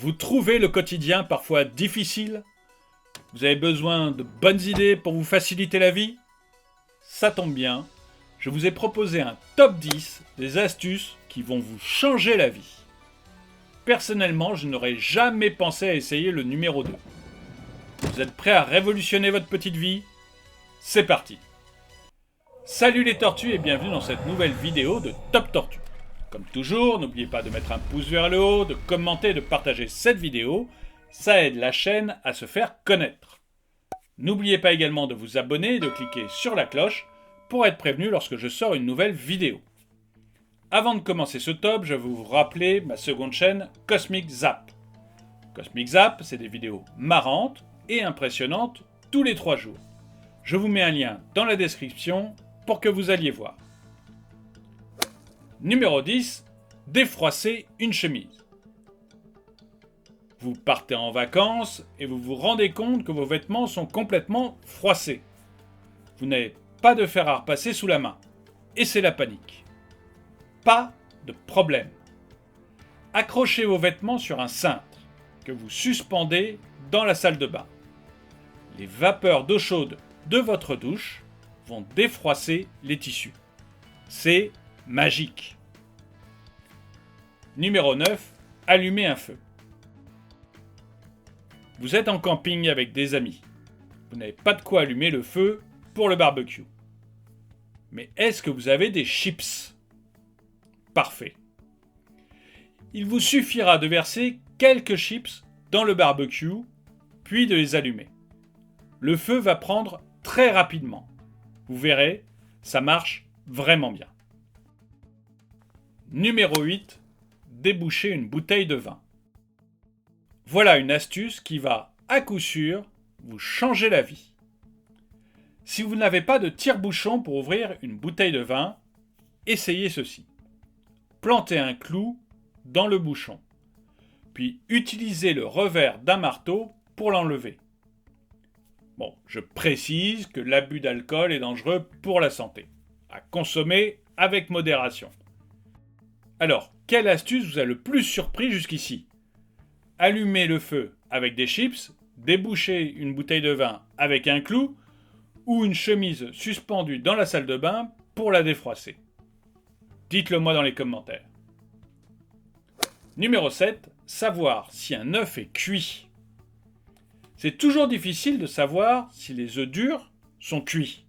Vous trouvez le quotidien parfois difficile? Vous avez besoin de bonnes idées pour vous faciliter la vie? Ça tombe bien, je vous ai proposé un top 10 des astuces qui vont vous changer la vie. Personnellement, je n'aurais jamais pensé à essayer le numéro 2. Vous êtes prêts à révolutionner votre petite vie? C'est parti! Salut les tortues et bienvenue dans cette nouvelle vidéo de Top Tortue. Comme toujours, n'oubliez pas de mettre un pouce vers le haut, de commenter et de partager cette vidéo. Ça aide la chaîne à se faire connaître. N'oubliez pas également de vous abonner et de cliquer sur la cloche pour être prévenu lorsque je sors une nouvelle vidéo. Avant de commencer ce top, je vais vous rappeler ma seconde chaîne Cosmic Zap. Cosmic Zap, c'est des vidéos marrantes et impressionnantes tous les 3 jours. Je vous mets un lien dans la description pour que vous alliez voir. Numéro 10. Défroisser une chemise. Vous partez en vacances et vous vous rendez compte que vos vêtements sont complètement froissés. Vous n'avez pas de fer à repasser sous la main. Et c'est la panique. Pas de problème. Accrochez vos vêtements sur un cintre que vous suspendez dans la salle de bain. Les vapeurs d'eau chaude de votre douche vont défroisser les tissus. C'est magique. Numéro 9. Allumer un feu. Vous êtes en camping avec des amis. Vous n'avez pas de quoi allumer le feu pour le barbecue. Mais est-ce que vous avez des chips? Parfait. Il vous suffira de verser quelques chips dans le barbecue, puis de les allumer. Le feu va prendre très rapidement. Vous verrez, ça marche vraiment bien. Numéro 8. Déboucher une bouteille de vin. Voilà une astuce qui va, à coup sûr, vous changer la vie. Si vous n'avez pas de tire-bouchon pour ouvrir une bouteille de vin, essayez ceci. Plantez un clou dans le bouchon, puis utilisez le revers d'un marteau pour l'enlever. Bon, je précise que l'abus d'alcool est dangereux pour la santé. À consommer avec modération. Alors, quelle astuce vous a le plus surpris jusqu'ici? Allumer le feu avec des chips, déboucher une bouteille de vin avec un clou, ou une chemise suspendue dans la salle de bain pour la défroisser. Dites-le moi dans les commentaires. Numéro 7. Savoir si un œuf est cuit. C'est toujours difficile de savoir si les œufs durs sont cuits.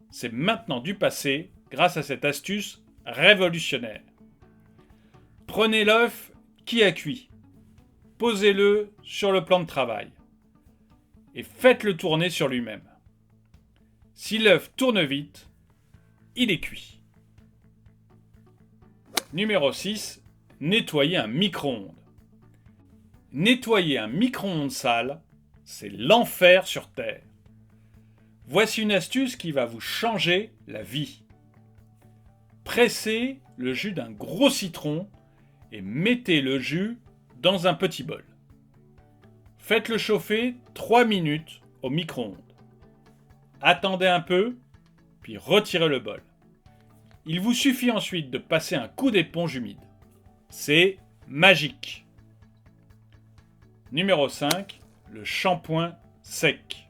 C'est maintenant du passé grâce à cette astuce révolutionnaire. Prenez l'œuf qui a cuit. Posez-le sur le plan de travail. Et faites-le tourner sur lui-même. Si l'œuf tourne vite, il est cuit. Numéro 6. Nettoyer un micro-ondes. Nettoyer un micro-ondes sale, c'est l'enfer sur Terre. Voici une astuce qui va vous changer la vie. Pressez le jus d'un gros citron et mettez le jus dans un petit bol. Faites-le chauffer 3 minutes au micro-ondes. Attendez un peu, puis retirez le bol. Il vous suffit ensuite de passer un coup d'éponge humide. C'est magique. Numéro 5. Le shampoing sec.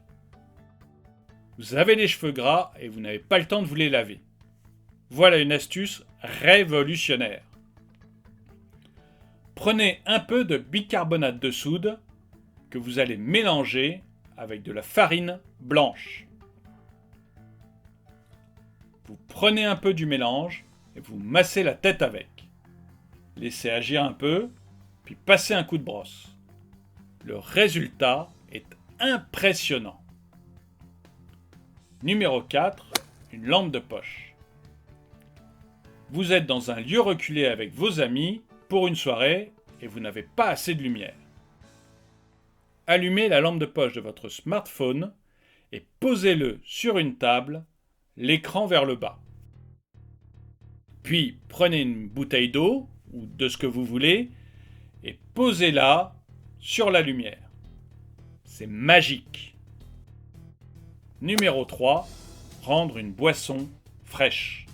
Vous avez les cheveux gras et vous n'avez pas le temps de vous les laver. Voilà une astuce révolutionnaire. Prenez un peu de bicarbonate de soude que vous allez mélanger avec de la farine blanche. Vous prenez un peu du mélange et vous massez la tête avec. Laissez agir un peu, puis passez un coup de brosse. Le résultat est impressionnant. Numéro 4. Une lampe de poche. Vous êtes dans un lieu reculé avec vos amis pour une soirée et vous n'avez pas assez de lumière. Allumez la lampe de poche de votre smartphone et posez-le sur une table, l'écran vers le bas. Puis prenez une bouteille d'eau ou de ce que vous voulez et posez-la sur la lumière. C'est magique. Numéro 3. Prendre une boisson fraîche.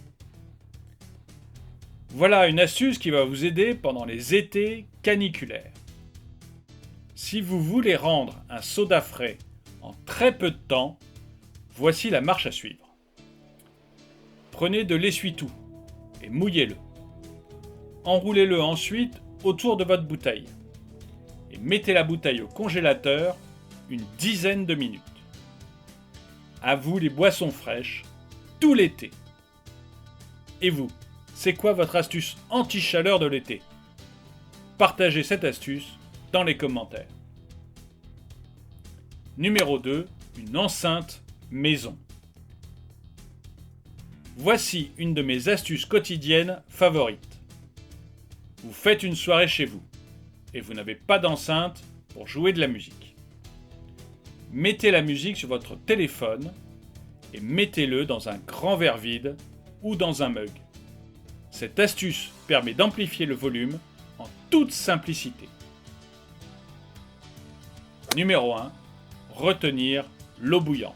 Voilà une astuce qui va vous aider pendant les étés caniculaires. Si vous voulez rendre un soda frais en très peu de temps, voici la marche à suivre. Prenez de l'essuie-tout et mouillez-le. Enroulez-le ensuite autour de votre bouteille et mettez la bouteille au congélateur une dizaine de minutes. À vous les boissons fraîches, tout l'été. Et vous, c'est quoi votre astuce anti-chaleur de l'été? Partagez cette astuce dans les commentaires. Numéro 2, une enceinte maison. Voici une de mes astuces quotidiennes favorites. Vous faites une soirée chez vous et vous n'avez pas d'enceinte pour jouer de la musique. Mettez la musique sur votre téléphone et mettez-le dans un grand verre vide ou dans un mug. Cette astuce permet d'amplifier le volume en toute simplicité. Numéro 1. Retenir l'eau bouillante.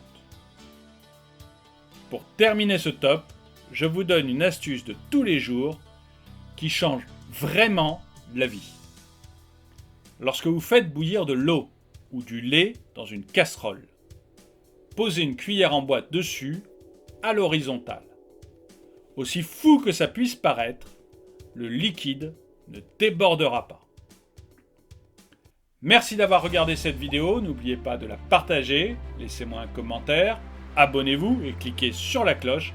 Pour terminer ce top, je vous donne une astuce de tous les jours qui change vraiment la vie. Lorsque vous faites bouillir de l'eau ou du lait dans une casserole, posez une cuillère en bois dessus à l'horizontale. Aussi fou que ça puisse paraître, le liquide ne débordera pas. Merci d'avoir regardé cette vidéo, n'oubliez pas de la partager, laissez-moi un commentaire, abonnez-vous et cliquez sur la cloche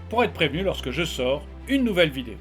pour être prévenu lorsque je sors une nouvelle vidéo.